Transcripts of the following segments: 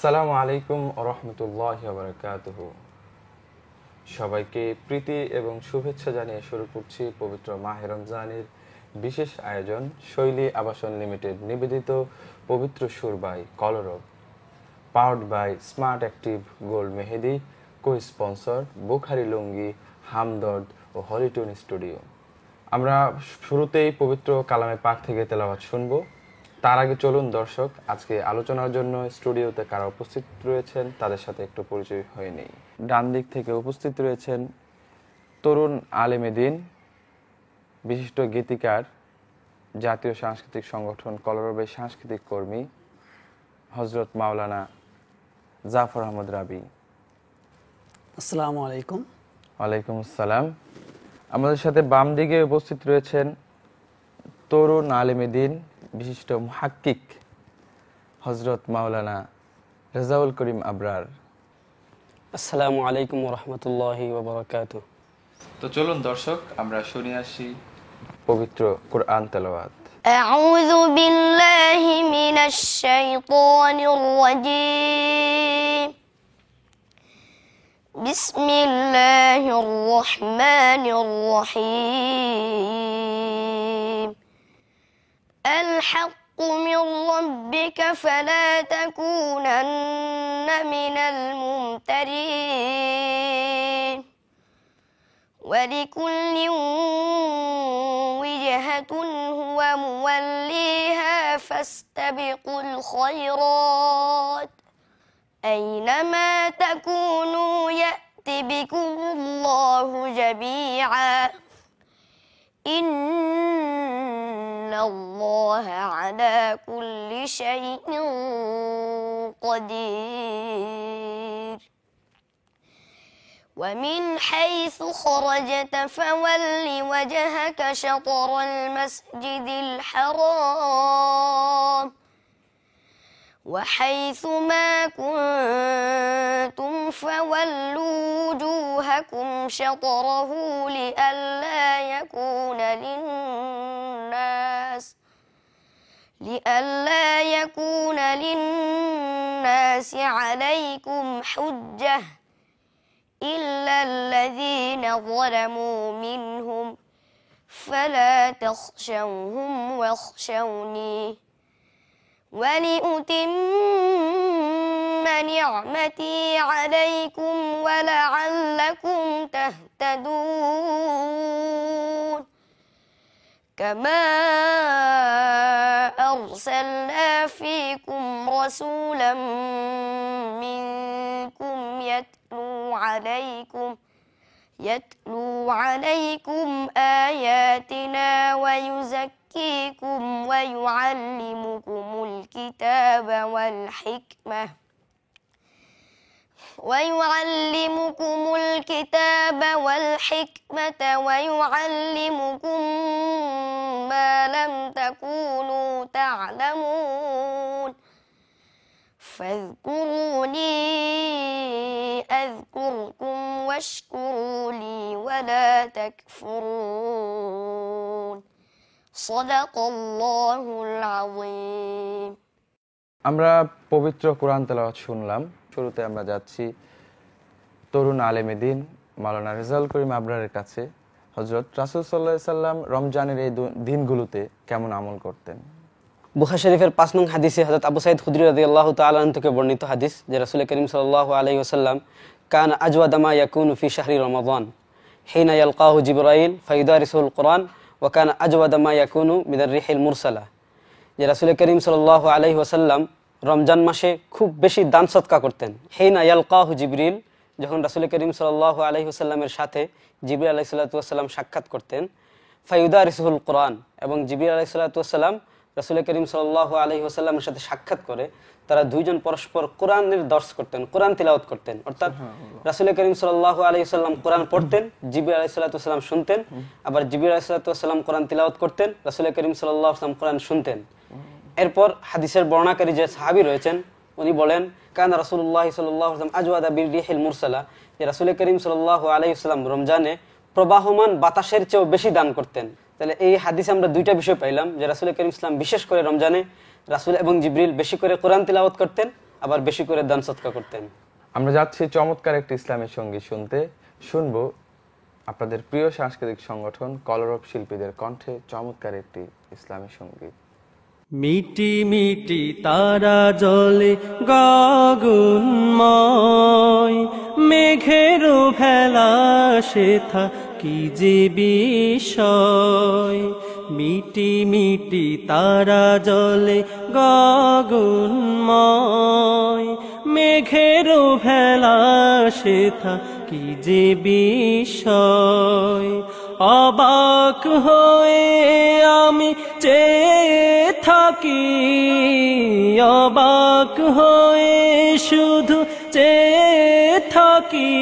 আসসালামু আলাইকুম ওয়া রাহমাতুল্লাহি ওয়া বারাকাতুহু। সবাইকে প্রীতি এবং শুভেচ্ছা জানিয়ে শুরু করছি পবিত্র মাহে রমজানের বিশেষ আয়োজন শৈলী আবাসন লিমিটেড নিবেদিত পবিত্র সুর by Kalarab, powered by smart active gold Mehedi, co sponsor Bukhari lungi, Hamdard ও হলিটুন স্টুডিও। আমরা শুরুতেই পবিত্র কালামে পাক থেকে তেলাওয়াত শুনবো। তার আগে চলুন দর্শক, আজকে আলোচনার জন্য স্টুডিওতে কারা উপস্থিত রয়েছেন তাদের সাথে একটু পরিচয় হয়ে নেই। ডান দিক থেকে উপস্থিত রয়েছেন তরুণ আলেমে দ্বীন, বিশিষ্ট গীতিকার, জাতীয় সাংস্কৃতিক সংগঠন কলরবের সাংস্কৃতিক কর্মী হযরত মাওলানা জাফর আহমদ রাবি। আসসালামু আলাইকুম। ওয়ালাইকুম আসসালাম। আমাদের সাথে বাম দিকে উপস্থিত রয়েছেন তরুণ আলেমে দ্বীন, বিশিষ্ট মুহাক্কিক হযরত মাওলানা রেজাউল করিম আবরার। আসসালামু আলাইকুম ওয়া রাহমাতুল্লাহি ওয়া বারাকাতুহু। তো চলুন দর্শক, আমরা শুনে আসি পবিত্র কুরআন তেলাওয়াত। আউযু বিল্লাহি মিনাশ শাইতানির রাজীম। বিসমিল্লাহির রহমানির রহিম। আল হাক্কু মির রাব্বিকা ফালা তাকুনান্না মিনাল মুমতারিন। ولكل وجهة هو موليها فاستبقوا الخيرات أينما تكونوا يأت بكم الله جميعا إن الله على كل شيء قدير. ومن حيث خرجت فول وجهك شطر المسجد الحرام وحيث ما كنتم فولوا وجوهكم شطره لئلا يكون للناس عليكم حجة إلا الذين ظلموا منهم فلا تخشوهم واخشوني ولأتم نعمتي عليكم ولعلكم تهتدون. كما أرسلنا فيكم رسولا منكم يتلو عليكم آياتنا ويزكيكم ويعلمكم الكتاب والحكمة ويعلمكم ما لم تكونوا تعلمون فاذكروني أذكركم واشكروا لي ولا تكفرون. صدق الله العظيم. আমরা পবিত্র কোরআন তেলাওয়াত শুনলাম। শুরুতে আমরা যাচ্ছি তরুণ আলেমে দ্বীন মাওলানা রেজাউল করিম আবরারের কাছে। হযরত রাসূল সাল্লাল্লাহু আলাইহি সাল্লাম রমজানের এই দিনগুলোতে কেমন আমল করতেন? বুখারী শরীফের ৫ নং হাদিসে হযরত আবু সাঈদ খুদরী রাদিয়াল্লাহু তাআলা আনহু থেকে বর্ণিত হাদিস যে রাসূল করিম সাল্লাল্লাহু আলাইহি ওয়াসাল্লাম কান আজওয়াদা মা ইয়াকুনু ফি শাহরি রমাদান হিনা ইয়ালকাহু জিবরাইল ফায়ুদারিসুল কুরআন ওয়া কান আজওয়াদা মা ইয়াকুনু মিনার রিহিল মুরসালা। যে রাসূল করিম সাল্লাল্লাহু আলাইহি ওয়াসাল্লাম রমজান মাসে খুব বেশি দান সদকা করতেন। হিনা ইয়ালকাহু জিবরিল, যখন রাসূল করিম সাল্লাল্লাহু আলাইহি ওয়াসাল্লামের সাথে জিবরিল আলাইহিস সালাতু ওয়াসসালাম সাক্ষাৎ করতেন। ফায়ুদারিসুল কুরআন, এবং জিবরিল আলাইহিস সালাতু ওয়াসসালাম রাসূল করিম সাল্লাল্লাহু আলাইহি ওয়াসাল্লামের সাথে সাক্ষাৎ করে তারা দুইজন পরস্পর কোরআনের দর্শ করতেন, কোরআন তিলাওয়াত করতেন। অর্থাৎ রাসূল করিম সাল্লাল্লাহু আলাইহি ওয়াসাল্লাম কোরআন পড়তেন, জিবরিল আলাইহিস সালাতু ওয়াসসালাম শুনতেন, আবার জিবরিল আলাইহিস সালাতু ওয়াসসালাম কোরআন তিলাওয়াত করতেন, রাসূল করিম সাল্লাল্লাহু আলাইহি ওয়াসাল্লাম কোরআন শুনতেন। এরপর হাদিসের বর্ণনাকারী যে সাহাবী রয়েছেন উনি বলেন কানা রাসূলুল্লাহ সাল্লাল্লাহু আলাইহি ওয়াসাল্লাম আজওয়াদা বির রিহিল মুরসালা, যে রাসূল করিম সাল্লাল্লাহু আলাইহি ওয়াসাল্লাম রমজানে প্রবাহমান বাতাসের চেয়েও বেশি দান করতেন। তাহলে এই হাদিসে আমরা দুইটা বিষয় পাইলাম যে রাসূল করিম ইসলাম বিশেষ করে রমজানে রাসূল এবং জিবরিল বেশি করে কোরআন তিলাওয়াত করতেন, আবার বেশি করে দান সদকা করতেন। আমরা যাচ্ছি চমৎকার একটি ইসলামী সঙ্গীত শুনবো আপনাদের প্রিয় সাংস্কৃতিক সংগঠন কলরব শিল্পীদের কণ্ঠে চমৎকার একটি ইসলামী সঙ্গীত। মিটি মিটি তারা জলে গগনময়, মেঘের ভেলা সেথা কি যে বিষয়। মিটি মিটি তারা জলে গগনময়, মেঘের ভেলা সেথা কি যে বিষয়। অবাক হয়ে আমি চেয়ে থাকি, অবাক হয়ে শুধু চেয়ে থাকি,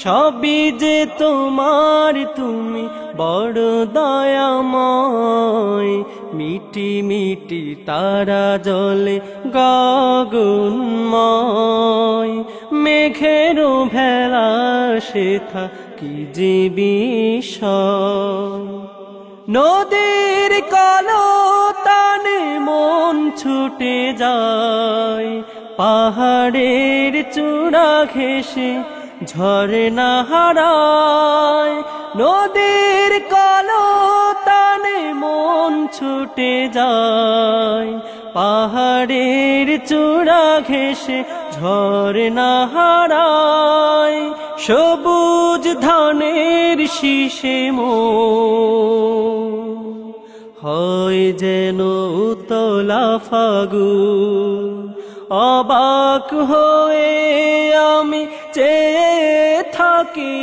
সবই যে তোমার, তুমি বড় দয়াময়। মিটি মিটি তারা জলে গগনময়, মেঘের ভেলা সেথা কি যে বিষয়। নদীর কলতানে মন ছুটে যায়, পাহাড়ের চূড়া ঘেঁষে ঝরনা হারায়। নদীর কলতানে মন ছুটে যায়, পাহাড়ের চূড়া ঘেঁষে ঝরনা হারায়। সবুজ ধানের শীষে মন হয় যেন উতলা ফাগুন। অবাক হয়ে আমি চেয়ে থাকি,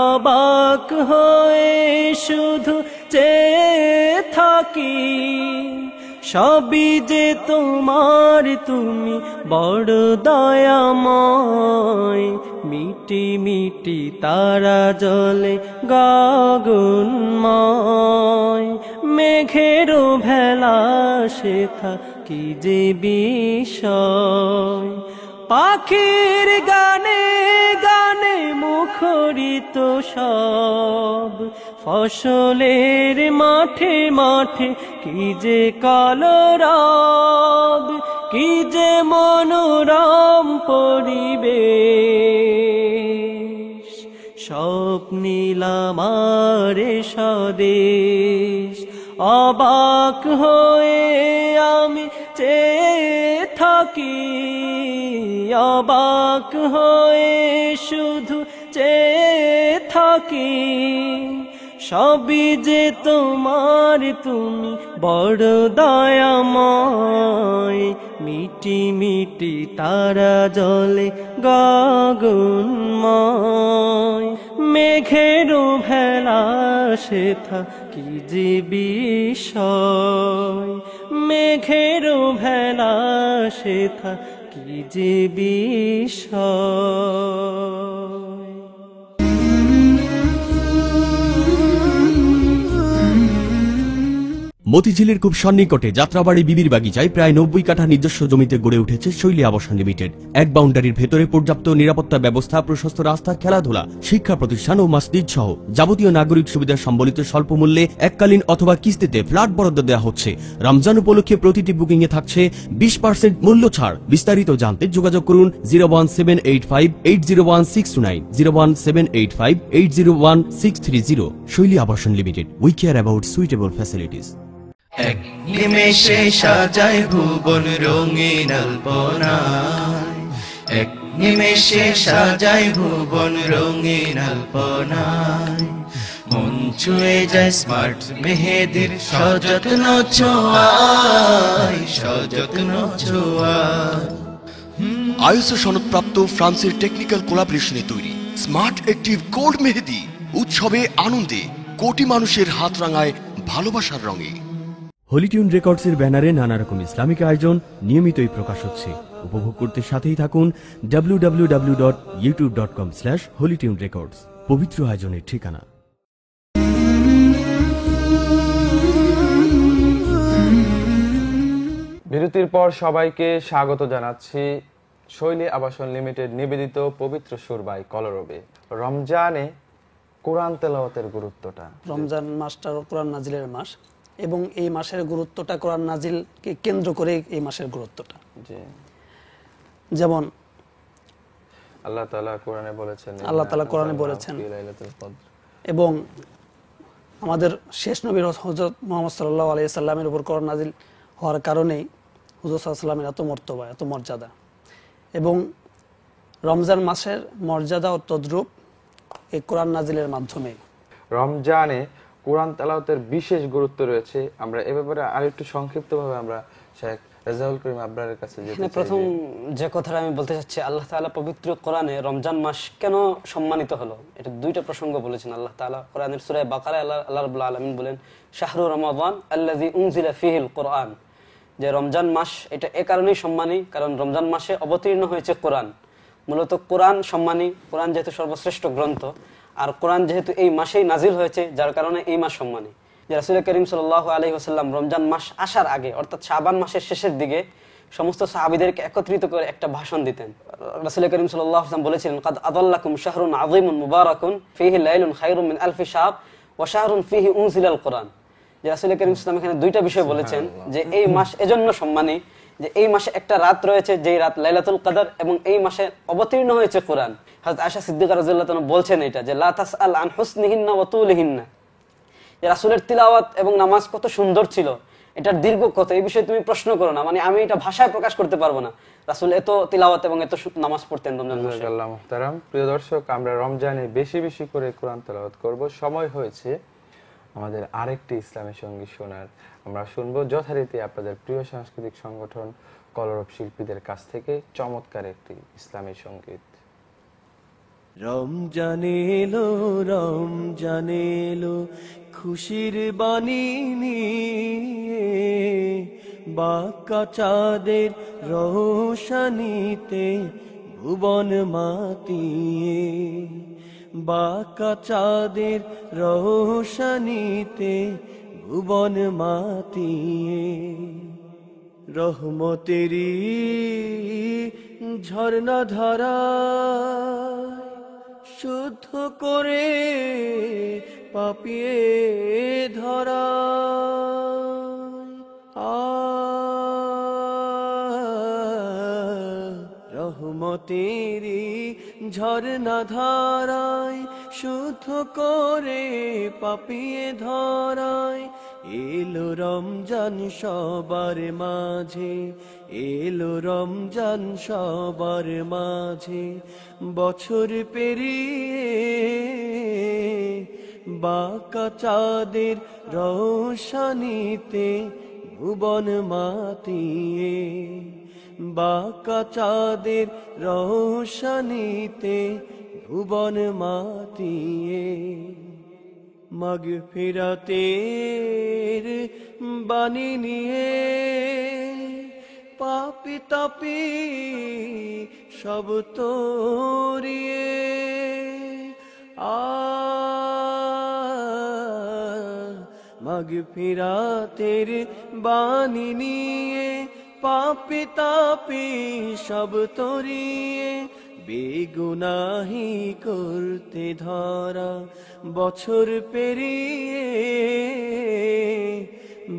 অবাক হয়ে শুধু চেয়ে থাকি, সবই যে তোমার, তুমি বড় দয়াময়। মিটি মিটি তারা জলে গগনময়, মেঘের ভেলা সেথা কি যে বিষয়। পাখির গানে গানে মুখরিত সব, ফসলের মাঠে মাঠে কি যে কলরব, কি যে মনোরম পরিবেশ। স্বপ্নিলাম আরে স্বদেশ, অবাক হয়ে আমি চেয়ে থাকি, অবাক হয়ে শুধু চেয়ে থাকি, সবই যে তোমার, তুমি বড় দয়াময়। মিটি মিটি তারা জলে গগনময়, মেঘের ভেলা সেথা কি যে বিষয়। মেঘের ভেলা সেথা কি যে বিষয়। মতিঝিলের খুব সন্নিকটে যাত্রাবাড়ি বিবির বাগিচায় প্রায় 90 কাঠা নিজস্ব জমিতে গড়ে উঠেছে শৈলী আবাসন লিমিটেড। এক বাউন্ডারির ভেতরে পর্যাপ্ত নিরাপত্তা ব্যবস্থা, প্রশস্ত রাস্তা, খেলাধুলা, শিক্ষা প্রতিষ্ঠান ও মসজিদ সহ যাবতীয় নাগরিক সুবিধা সম্বলিত স্বল্প মূল্যে এককালীন অথবা কিস্তিতে ফ্ল্যাট বরাদ্দ দেওয়া হচ্ছে। রমজান উপলক্ষে প্রতিটি বুকিং এ থাকছে 20% মূল্য ছাড়। বিস্তারিত জানতে যোগাযোগ করুন 01785801629, 01785801630। শৈলী আবাসন limited, we care about suitable facilities. এক নিমেষে সাজায় ভুবন রঙিন আলপনায়, এক নিমেষে সাজায় ভুবন রঙিন আলপনায়। মন ছুঁয়ে যায় স্মার্ট মেহেদির সযত্ন ছোঁয়ায়, সযত্ন ছোঁয়ায়। আইএসও সনদপ্রাপ্ত ফ্রান্সের টেকনিক্যাল কোলাবরেশনে তৈরি স্মার্ট অ্যাক্টিভ গোল্ড মেহেদি উৎসবে আনন্দে কোটি মানুষের হাত রাঙায় ভালোবাসার রঙে। হলিটিউন রেকর্ডসের ব্যানারে নানা রকম ইসলামিক আয়োজন নিয়মিতই প্রকাশ হচ্ছে। উপভোগ করতে সাথেই থাকুন www.youtube.com/holytunerecords, পবিত্র আয়োজনের ঠিকানা। বিরতির পর সবাইকে স্বাগত জানাচ্ছি শৈলী আবাসন লিমিটেড নিবেদিত পবিত্র সুর বাই কলরবে। রমজানে কোরআন তেলাওয়াতের গুরুত্বটা। রমজান মাসটা কোরআন নাজিলের মাস। এবং এই মাসের গুরুত্বটা কোরআন নাজিলকে কেন্দ্র করে এই মাসের গুরুত্বটা। জি, যেমন আল্লাহ তাআলা কোরআনে বলেছেন, আল্লাহ তাআলা কোরআনে বলেছেন, ফি লাইলাতুল কদর। এবং আমাদের শেষ নবীর হযরত মুহাম্মদ সাল্লাল্লাহু আলাইহি সাল্লামের উপর কোরআন নাজিল হওয়ার কারণেই হুজুর সাল্লাল্লাহু আলাইহি সাল্লামের এত মর্তবা, এত মর্যাদা। এবং রমজান মাসের মর্যাদা ও তদ্রূপ এই কোরআন নাজিলের মাধ্যমে। রমজানে কোরআন তেলাওয়াতের বিশেষ গুরুত্ব রয়েছে। আমরা এ ব্যাপারে আরেকটু সংক্ষিপ্তভাবে আমরা শেখ রেজাউল করিম আবরারের কাছে যেতে চাই। প্রথম যে কথাটা আমি বলতে চাচ্ছি, আল্লাহ তাআলা পবিত্র কোরআনে রমজান মাস কেন সম্মানিত হলো, এটা দুইটা প্রসঙ্গ বলেছেন আল্লাহ তাআলা। কোরআনের সূরা বাকারায় আল্লাহ রাব্বুল আলামিন বলেন, শাহরু রমাদান আল্লাযী উনজিলা ফীহিল কোরআন, যে রমজান মাস এটা এ কারণেই সম্মানী কারণ রমজান মাসে অবতীর্ণ হয়েছে কোরআন। মূলত কোরআন সম্মানী, কোরআন যেহেতু সর্বশ্রেষ্ঠ গ্রন্থ, আর কোরআন যেহেতু এই মাসেই নাজিল হয়েছে, যার কারণে এই মাস সম্মানী। যে রাসূল করিম সাল্লাল্লাহু আলাইহি ওয়াসাল্লাম রমজান মাস আসার আগে অর্থাৎ শাবান মাসের শেষের দিকে সমস্ত সাহাবীদেরকে একত্রিত করে একটা ভাষণ দিতেন। রাসূল করিম সাল্লাল্লাহু আলাইহি ওয়াসাল্লাম বলেছিলেন, কাদ আদাল্লাকুম শাহরুন আযীমুন মুবারাকুন ফীহি লাইলুন খায়রুম মিন আলফি শাহর ওয়া শাহরুন ফীহি উনজিলাল কোরআন। যে রাসূল করিম সাল্লাল্লাহু আলাইহি ওয়াসাল্লাম এখানে দুইটা বিষয় বলেছেন যে এই মাস এজন্য সম্মানী যে এই মাসে একটা রাত রয়েছে যেই রাত লাইলাতুল কদর, এবং এই মাসে অবতীর্ণ হয়েছে কোরআন। হযরত আয়েশা সিদ্দিকা রাদিয়াল্লাহু তাআলা বলছেন এটা যে লা তাসআল আন হুসনিহিন্না ওয়া তুলিহিন্না, যে রাসূলের তিলাওয়াত এবং নামাজ কত সুন্দর ছিল, এটার দীর্ঘ কত, এই বিষয়ে তুমি প্রশ্ন করো না, মানে আমি এটা ভাষায় প্রকাশ করতে পারবো না। রাসূল এত তিলাওয়াত এবং এত নামাজ পড়তেন রমজান মাসে। জাযাকাল্লাহু মুহতারাম। প্রিয় দর্শক, আমরা রমজানে বেশি বেশি করে কোরআন তেলাওয়াত করব। সময় হয়েছে আমাদের আরেকটি ইসলামী সঙ্গীত শোনার। আমরা শুনবো যথারীতি আপনাদের প্রিয় সাংস্কৃতিক সংগঠন কলরব শিল্পীদের কাছ থেকে চমৎকার একটি ইসলামী সঙ্গীত। রমজান এলো খুশির বাণী নিয়ে, বাঁকা চাঁদের রোশানীতে ভুবন মাতিয়ে, বাঁকা চাঁদের রোশানীতে ভুবন মাতিয়ে, রহমতেরি ঝর্ণা ধারা শুদ্ধ করে পাপিয়ে ধরা, রহমতেরি ঝর্ণা ধারায় শুদ্ধ করে পাপিয়ে ধরায়, এলো রমজান সবার মাঝে, এলো রমজান সবার মাঝে, বছর পেরিয়ে বাঁকা চাঁদের রোশানীতে ভুবন মাতিয়ে, বাঁকা চাঁদের রোশানীতে ভুবন মাতিয়ে, মাগফিরাতের বাণী নিয়ে পাপী তাপী সব তরিয়ে, মাগফিরাতের বাণী নিয়ে পাপী তাপী সব তরিয়ে, বেগুনাহি করতে ধরা বছর পেরিয়ে,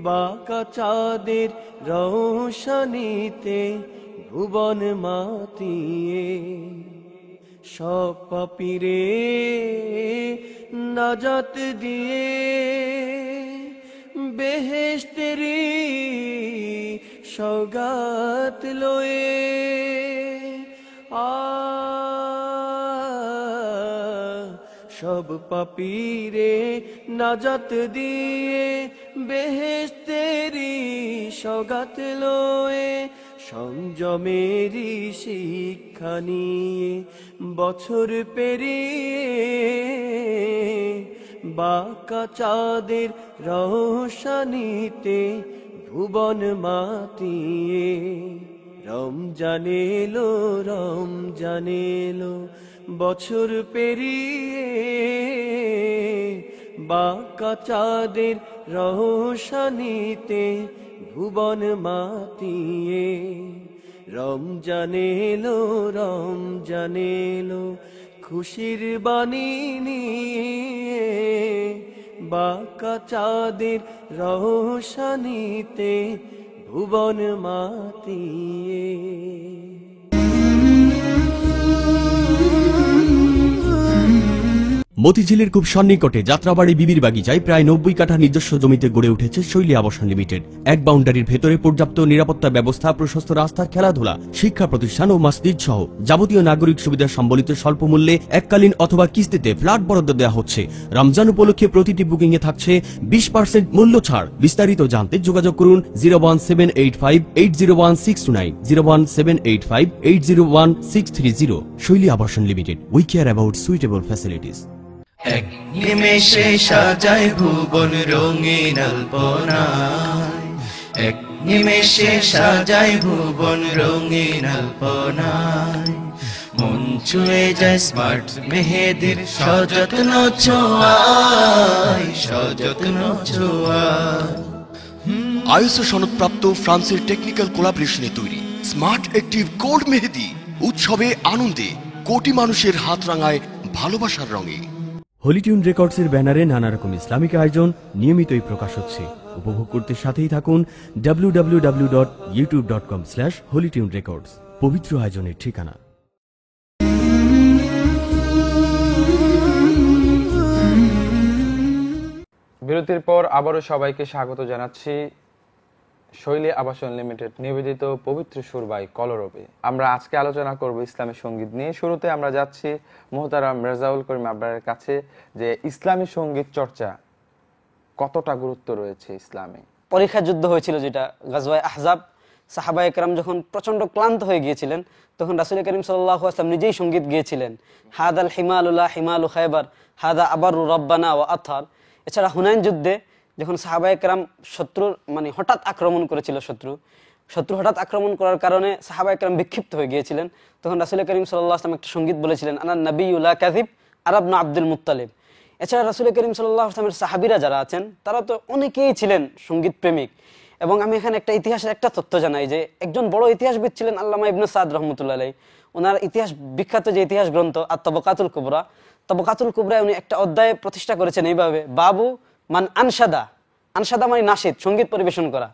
বাঁকা চাঁদের রোশানীতে ভুবন মাতিয়ে, সব পাপীরে নাজাত দিয়ে বেহেশতেরি সওগাত লয়ে, সব পাপীরে নাজাত দিয়ে বেহেশতেরি সওগাত লয়ে, সংযমেরি শিক্ষা নিয়ে বছর পেরিয়ে, বাঁকা চাঁদের রোশানীতে ভুবন মাতিয়ে, রমজান এলো বছর পেরিয়ে, বাঁকা চাঁদের রোশানীতে ভুবন মাতিয়ে, রমজান এলো খুশির বাণী নিয়ে, বাঁকা চাঁদের রহসানিতে ভুবন মাতিয়ে। মতিঝিলের খুব সন্নিকটে যাত্রাবাড়ি বিবির বাগিচায় প্রায় 90 কাঠা নিজস্ব জমিতে গড়ে উঠেছে শৈলী আবাসন লিমিটেড। এক বাউন্ডারির ভেতরে পর্যাপ্ত নিরাপত্তা ব্যবস্থা, প্রশস্ত রাস্তা, খেলাধুলা, শিক্ষা প্রতিষ্ঠান ও মসজিদ সহ যাবতীয় নাগরিক সুবিধা সম্বলিত স্বল্প মূল্যে এককালীন অথবা কিস্তিতে ফ্ল্যাট বরাদ্দ দেওয়া হচ্ছে। রমজান উপলক্ষে প্রতিটি বুকিং এ থাকছে 20% মূল্য ছাড়। বিস্তারিত জানতে যোগাযোগ করুন 01785801629, 01785801630। শৈলী আবাসন limited, we care about suitable facilities. এক নিমেষে সাজায় ভুবন রঙিন আলপনায়, এক নিমেষে সাজায় ভুবন রঙিন আলপনায়। মন ছুঁয়ে যায় স্মার্ট মেহেদির সযত্ন ছোঁয়ায়, সযত্ন ছোঁয়ায়। আইএসও সনদপ্রাপ্ত ফ্রান্সের টেকনিক্যাল কোলাবরেশনে তৈরি স্মার্ট অ্যাক্টিভ গোল্ড মেহেদি উৎসবে আনন্দে কোটি মানুষের হাত রাঙায় ভালোবাসার রঙে। হলিটিউন রেকর্ডসের ব্যানারে নানা রকম ইসলামিক আয়োজন নিয়মিতই প্রকাশ হচ্ছে। উপভোগ করতে সাথেই থাকুন www.youtube.com/holytunerecords, পবিত্র আয়োজনের ঠিকানা। বিরতির পর আবারও সবাইকে স্বাগত জানাচ্ছি শৈলী আবাসন লিমিটেড নিবেদিত পবিত্র সুর বাই কলরবে। আমরা আজকে আলোচনা করব ইসলামী সঙ্গীত নিয়ে। শুরুতে আমরা যাচ্ছি মুহতারাম রেজাউল করিম আবরারের কাছে, যে ইসলামী সঙ্গীত চর্চা কতটা গুরুত্ব রয়েছে ইসলামে। পরীক্ষা যুদ্ধ হয়েছিল যেটা গাজওয়ায়ে আহজাব, সাহাবায়ে কেরাম যখন প্রচন্ড ক্লান্ত হয়ে গিয়েছিলেন তখন রাসূল করিম সাল্লাল্লাহু আলাইহি ওয়াসাল্লাম নিজেই সঙ্গীত গেয়েছিলেন, হাদাল হিমালুল্লাহ হিমালু খায়বার হাদা আবারু রব্বানা ওয়া আতহার। এছাড়া হুনাইন যুদ্ধে যখন সাহাবায়ে কেরাম শত্রুর হঠাৎ আক্রমণ করেছিল, শত্রু হঠাৎ আক্রমণ করার কারণে সাহাবায়ে কেরাম বিক্ষিপ্ত হয়ে গিয়েছিলেন, তখন রাসূল করিম সাল্লাল্লাহু আলাইহি ওয়াসাল্লাম একটা সঙ্গীত বলেছিলেন, আনা নাবিয়্যু লা কাযিব আরাবনা আব্দুল মুত্তালিব। এছাড়া রাসূল করিম সাল্লাল্লাহু আলাইহি ওয়াসাল্লামের সাহাবীরা যারা আছেন তারা তো অনেকেই ছিলেন সঙ্গীত প্রেমিক। এবং আমি এখানে একটা ইতিহাসের একটা তথ্য জানাই যে একজন বড় ইতিহাসবিদ ছিলেন আল্লামা ইবনে সাদ রাহমাতুল্লাহ আলাইহি। ওনার ইতিহাস বিখ্যাত যে ইতিহাস গ্রন্থ আত-তাবাকাতুল কুবরা, তাবাকাতুল কুবরায় উনি একটা অধ্যায় প্রতিষ্ঠা করেছেন এইভাবে, বাবু মান আনশাদা, আনশাদা মানে নাশিদ, সঙ্গীত পরিবেশন করা।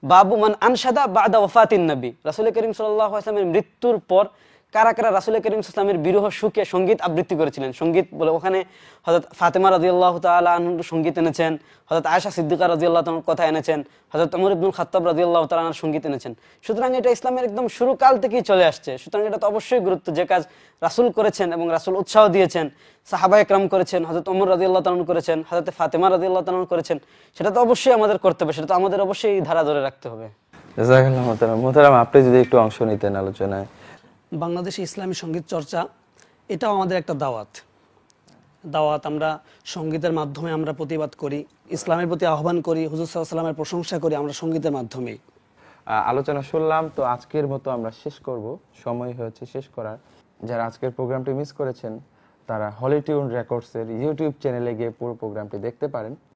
বাবু মান আনশাদা বাদা ওয়াফাতিন নবী, রাসূল করিম সাল্লাল্লাহু আলাইহি ওয়াসাল্লামের মৃত্যুর পর কারা কারা রাসূল করিম সাল্লাল্লাহু আলাইহি ওয়াসাল্লামের বিরহ সুখে সঙ্গীত আবৃত্তি করেছিলেন। সঙ্গীত বলে ওখানে হযরত ফাতেমা রাদিয়াল্লাহু তাআলা আনহার সঙ্গীত এনেছেন, হযরত আয়েশা সিদ্দিকা রাদিয়াল্লাহু তাআলার কথা এনেছেন, হযরত ওমর ইবনুল খাত্তাব রাদিয়াল্লাহু তাআলা আনহার সঙ্গীত এনেছেন। সুতরাং এটা ইসলামের একদম শুরু কাল থেকেই চলে আসছে। সুতরাং এটা তো অবশ্যই গুরুত্ব, যে কাজ রাসূল করেছেন এবং রাসূল উৎসাহ দিয়েছেন, সাহাবায়ে কেরাম করেছেন, হযরত ওমর রাদিয়াল্লাহু তাআলা করেছেন, হযরত ফাতেমা রাদিয়াল্লাহু তাআলা করেছেন, সেটা তো অবশ্যই আমাদের করতে হবে, সেটা তো আমাদের অবশ্যই এই ধারা ধরে রাখতে হবে। জাযাকাল্লাহ মুহতারাম। মুহতারাম, আপনি যদি একটু অংশ নিতেন আলোচনায়। বাংলাদেশে ইসলামী সঙ্গীত চর্চা এটাও আমাদের একটা দাওয়াত। আমরা সঙ্গীতের মাধ্যমে আমরা প্রতিবাদ করি, ইসলামের প্রতি আহ্বান করি, হুজুর সাল্লাল্লাহু আলাইহি ওয়াসাল্লামের প্রশংসা করি আমরা সঙ্গীতের মাধ্যমেই। আলোচনা শুনলাম, তো আজকের মতো আমরা শেষ করব, সময় হয়েছে শেষ করার। যারা আজকের প্রোগ্রামটি মিস করেছেন তারা হলিটিউন রেকর্ডসের ইউটিউব চ্যানেলে গিয়ে পুরো প্রোগ্রামটি দেখতে পারেন।